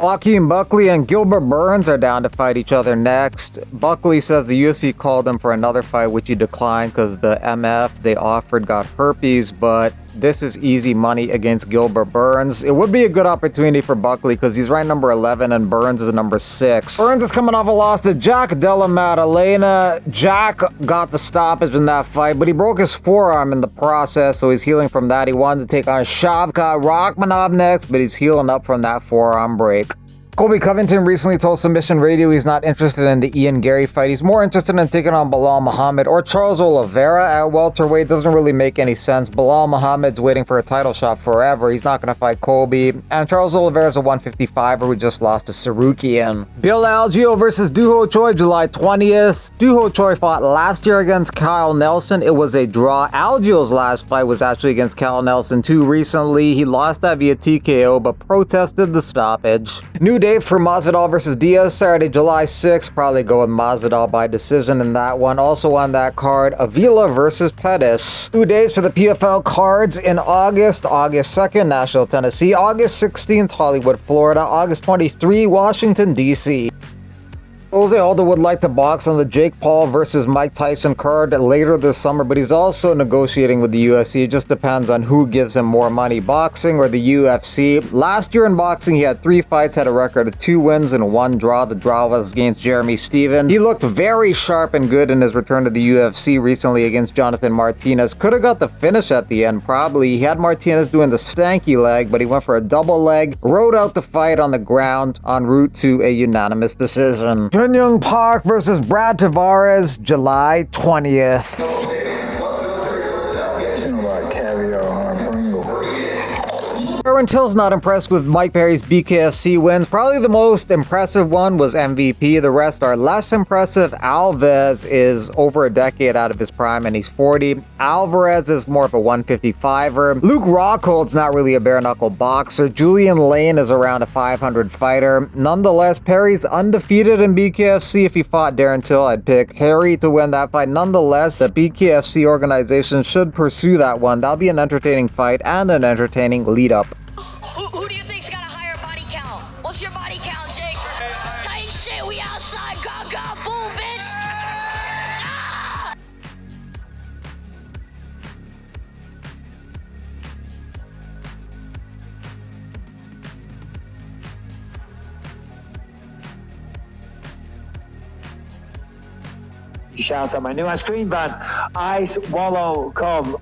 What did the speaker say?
Joaquin Buckley and Gilbert Burns are down to fight each other next. Buckley says the UFC called him for another fight, which he declined because the MF they offered got herpes, but this is easy money against Gilbert Burns. It would be a good opportunity for Buckley because he's ranked number 11 and Burns is number 6. Burns is coming off a loss to Jack Della Maddalena. Jack got the stoppage in that fight, but he broke his forearm in the process, so he's healing from that. He wanted to take on Shavkat Rakhmonov next, but he's healing up from that forearm break. Colby Covington recently told Submission Radio he's not interested in the Ian Gary fight. He's more interested in taking on Bilal Muhammad or Charles Oliveira at welterweight. Doesn't really make any sense. Bilal Muhammad's waiting for a title shot forever. He's not going to fight Colby. And Charles Oliveira's a 155er who just lost to Sarukian. Bill Algeo versus Duho Choi, July 20th. Duho Choi fought last year against Kyle Nelson. It was a draw. Algeo's last fight was actually against Kyle Nelson too recently. He lost that via TKO but protested the stoppage. New day for Masvidal versus Diaz, Saturday, July 6th. Probably go with Masvidal by decision in that one. Also on that card, Avila versus Pettis. 2 days for the PFL cards in August. August 2nd, Nashville, Tennessee. August 16th, Hollywood, Florida. August 23, Washington, D.C. Jose Aldo would like to box on the Jake Paul versus Mike Tyson card later this summer, but he's also negotiating with the UFC. It just depends on who gives him more money, boxing or the UFC. Last year in boxing, he had 3 fights, had a record of 2 wins and 1 draw. The draw was against Jeremy Stevens. He looked very sharp and good in his return to the UFC recently against Jonathan Martinez. Could have got the finish at the end, probably. He had Martinez doing the stanky leg, but he went for a double leg, rode out the fight on the ground en route to a unanimous decision. Young Park versus Brad Tavares, July 20th. Aaron Till's not impressed with Mike Perry's BKFC wins. Probably the most impressive one was MVP. The rest are less impressive. Alves is over a decade out of his prime and he's 40. Alvarez is more of a 155er. Luke Rockhold's not really a bare-knuckle boxer. Julian Lane is around a 500 fighter. Nonetheless, Perry's undefeated in BKFC. If he fought Darren Till, I'd pick Perry to win that fight. Nonetheless, the BKFC organization should pursue that one. That'll be an entertaining fight and an entertaining lead-up. Who do you think's got a higher body count? What's your body count, Jake? Tight shit, we outside, go, boom, bitch! Ah! Shouts on my new on screen, but Ice Wallow Come.